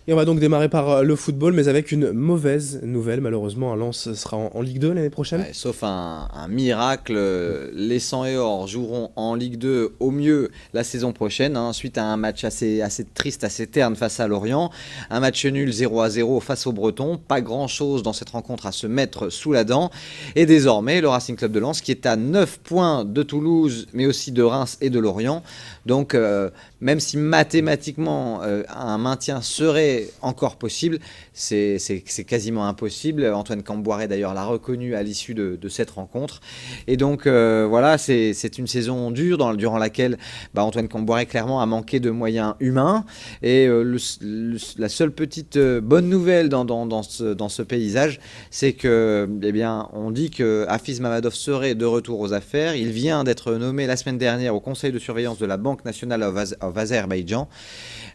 Et on va donc démarrer par le football, mais avec une mauvaise nouvelle. Malheureusement, Lens sera en Ligue 2 l'année prochaine. Ouais, sauf un miracle, les 100 et or joueront en Ligue 2 au mieux la saison prochaine, hein, suite à un match assez triste, assez terne face à Lorient. Un match nul 0-0 face aux Bretons. Pas grand-chose dans cette rencontre à se mettre sous la dent. Et désormais, le Racing Club de Lens, qui est à 9 points de Toulouse, mais aussi de Reims et de Lorient. Donc, même si mathématiquement un maintien serait encore possible, c'est quasiment impossible. Antoine Camboiré d'ailleurs l'a reconnu à l'issue de cette rencontre. Et donc voilà, c'est une saison dure durant laquelle Antoine Camboiré clairement a manqué de moyens humains. Et la seule petite bonne nouvelle dans ce paysage, c'est que, eh bien, on dit que Hafiz Mamadov serait de retour aux affaires. Il vient d'être nommé la semaine dernière au conseil de surveillance de la Banque nationale of Azerbaïdjan.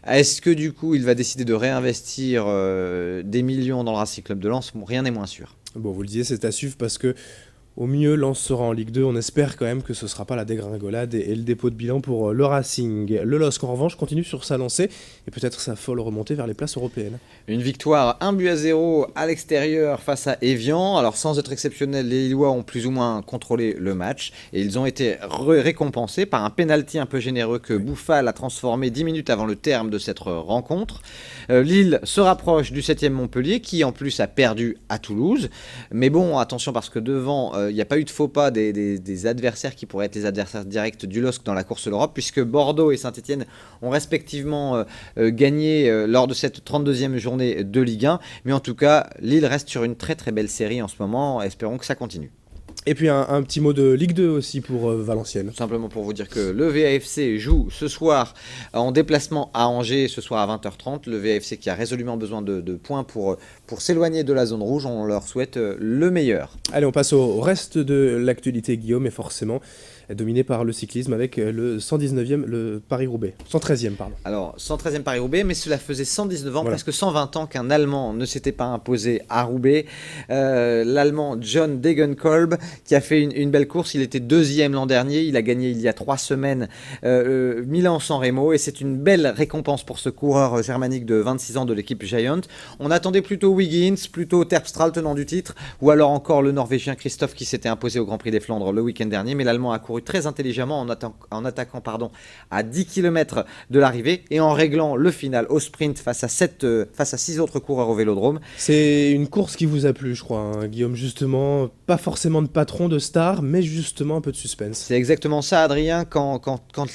Est-ce que du coup il va décider de réinvestir des millions dans le Racing Club de Lens? Rien n'est moins sûr. Bon, vous le disiez, c'est à suivre parce que au mieux, Lens sera en Ligue 2. On espère quand même que ce ne sera pas la dégringolade et le dépôt de bilan pour le Racing. Le LOSC, en revanche, continue sur sa lancée et peut-être sa folle remontée vers les places européennes. Une victoire 1-0 à l'extérieur face à Évian. Alors sans être exceptionnel, les Lillois ont plus ou moins contrôlé le match et ils ont été récompensés par un pénalty un peu généreux que Bouffal a transformé 10 minutes avant le terme de cette rencontre. Lille se rapproche du 7e Montpellier qui en plus a perdu à Toulouse. Mais bon, attention parce que devant, il n'y a pas eu de faux pas des adversaires qui pourraient être les adversaires directs du LOSC dans la course de l'Europe, puisque Bordeaux et Saint-Etienne ont respectivement gagné lors de cette 32e journée de Ligue 1. Mais en tout cas, Lille reste sur une très très belle série en ce moment. Espérons que ça continue. Et puis un petit mot de Ligue 2 aussi pour Valenciennes. Tout simplement pour vous dire que le VAFC joue ce soir en déplacement à Angers, ce soir à 20h30. Le VAFC qui a résolument besoin de points pour s'éloigner de la zone rouge. On leur souhaite le meilleur. Allez, on passe au reste de l'actualité, Guillaume, et forcément dominé par le cyclisme avec le 119e, le Paris-Roubaix. 113e, pardon. Alors, 113e Paris-Roubaix, mais cela faisait 119 ans, Voilà. presque 120 ans qu'un Allemand ne s'était pas imposé à Roubaix. L'Allemand John Degenkolb, qui a fait une belle course. Il était deuxième l'an dernier. Il a gagné il y a 3 semaines Milan-San Remo. Et c'est une belle récompense pour ce coureur germanique de 26 ans de l'équipe Giant. On attendait plutôt Wiggins, plutôt Terpstra, tenant du titre, ou alors encore le Norvégien Christophe qui s'était imposé au Grand Prix des Flandres le week-end dernier. Mais l'Allemand a couru très intelligemment en attaquant à 10 km de l'arrivée et en réglant le final au sprint face à 6 autres coureurs au Vélodrome. C'est une course qui vous a plu, je crois, hein, Guillaume, justement. Pas forcément de patron, de star, mais justement un peu de suspense. C'est exactement ça, Adrien. Quand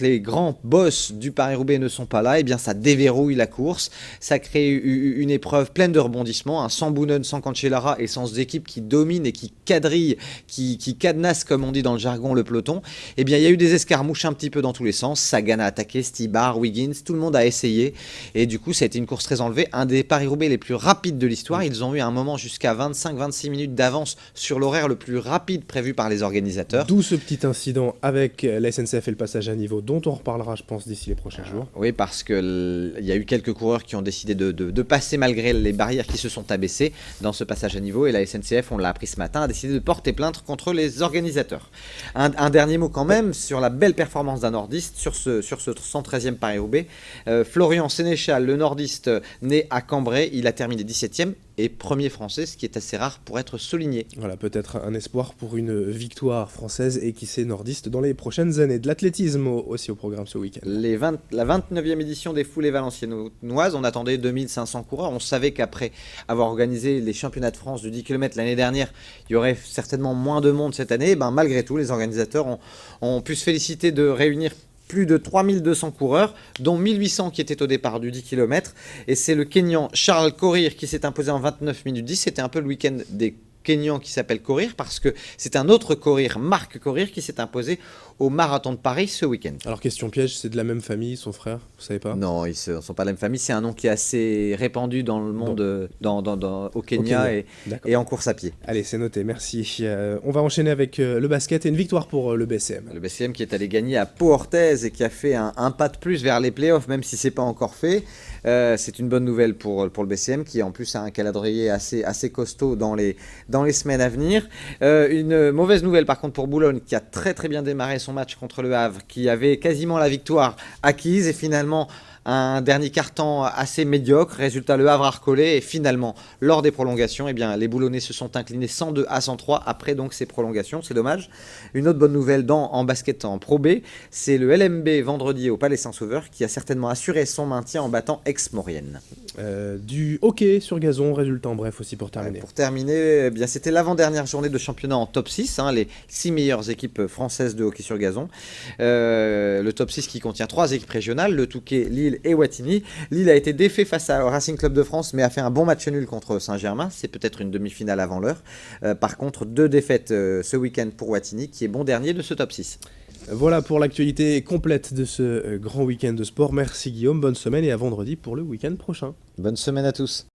les grands boss du Paris-Roubaix ne sont pas là, eh bien ça déverrouille la course. Ça crée une épreuve pleine de rebondissements, sans Boonen, sans Cancellara et sans équipes qui dominent et qui quadrillent, qui cadenassent, comme on dit dans le jargon, le peloton. Eh bien, il y a eu des escarmouches un petit peu dans tous les sens. Sagan a attaqué, Stybar, Wiggins, tout le monde a essayé. Et du coup, ça a été une course très enlevée. Un des Paris-Roubaix les plus rapides de l'histoire. Ils ont eu un moment jusqu'à 25-26 minutes d'avance sur l'horaire le plus rapide prévu par les organisateurs. D'où ce petit incident avec la SNCF et le passage à niveau, dont on reparlera, je pense, d'ici les prochains jours. Oui, parce qu'il y a eu quelques coureurs qui ont décidé de passer malgré les barrières qui se sont abaissées dans ce passage à niveau. Et la SNCF, on l'a appris ce matin, a décidé de porter plainte contre les organisateurs. Un dernier mot quand même sur la belle performance d'un nordiste sur ce 113e Paris-Roubaix. Florian Sénéchal, le nordiste né à Cambrai, il a terminé 17e et premier français, ce qui est assez rare pour être souligné. Voilà, peut-être un espoir pour une victoire française et qui sait nordiste dans les prochaines années. De l'athlétisme aussi au programme ce week-end. La 29e édition des foulées valenciennoises, on attendait 2500 coureurs. On savait qu'après avoir organisé les championnats de France du 10 km l'année dernière, il y aurait certainement moins de monde cette année. Malgré tout, les organisateurs ont pu se féliciter de réunir plus de 3200 coureurs, dont 1800 qui étaient au départ du 10 km. Et c'est le Kenyan Charles Korir qui s'est imposé en 29 minutes 10. C'était un peu le week-end des Kenyan qui s'appelle Korir parce que c'est un autre Korir, Marc Korir, qui s'est imposé au marathon de Paris ce week-end. Alors question piège, c'est de la même famille, son frère, vous savez pas? Non, ils ne sont pas de la même famille. C'est un nom qui est assez répandu dans le monde, au Kenya et en course à pied. Allez, c'est noté, merci. On va enchaîner avec le basket et une victoire pour le BCM. Le BCM qui est allé gagner à Pau-Orthez et qui a fait un pas de plus vers les playoffs, même si ce n'est pas encore fait. C'est une bonne nouvelle pour le BCM qui en plus a un calendrier assez costaud dans les semaines à venir. Une mauvaise nouvelle par contre pour Boulogne qui a très très bien démarré son match contre le Havre, qui avait quasiment la victoire acquise et finalement Un dernier quart-temps assez médiocre. Résultat, le Havre a recollé. Et finalement, lors des prolongations, eh bien, les Boulonnais se sont inclinés 102-103 après donc ces prolongations. C'est dommage. Une autre bonne nouvelle en basket en Pro B, c'est le LMB vendredi au Palais Saint-Sauveur qui a certainement assuré son maintien en battant Aix-Maurienne. Du hockey sur gazon, résultat en bref aussi pour terminer. Pour terminer, eh bien, c'était l'avant-dernière journée de championnat en top 6, les 6 meilleures équipes françaises de hockey sur gazon. Le top 6 qui contient 3 équipes régionales, le Touquet, Lille et Wattignies. Lille a été défait face au Racing Club de France, mais a fait un bon match nul contre Saint-Germain. C'est peut-être une demi-finale avant l'heure. Par contre, 2 défaites ce week-end pour Wattignies, qui est bon dernier de ce top 6. Voilà pour l'actualité complète de ce grand week-end de sport. Merci Guillaume, bonne semaine et à vendredi pour le week-end prochain. Bonne semaine à tous.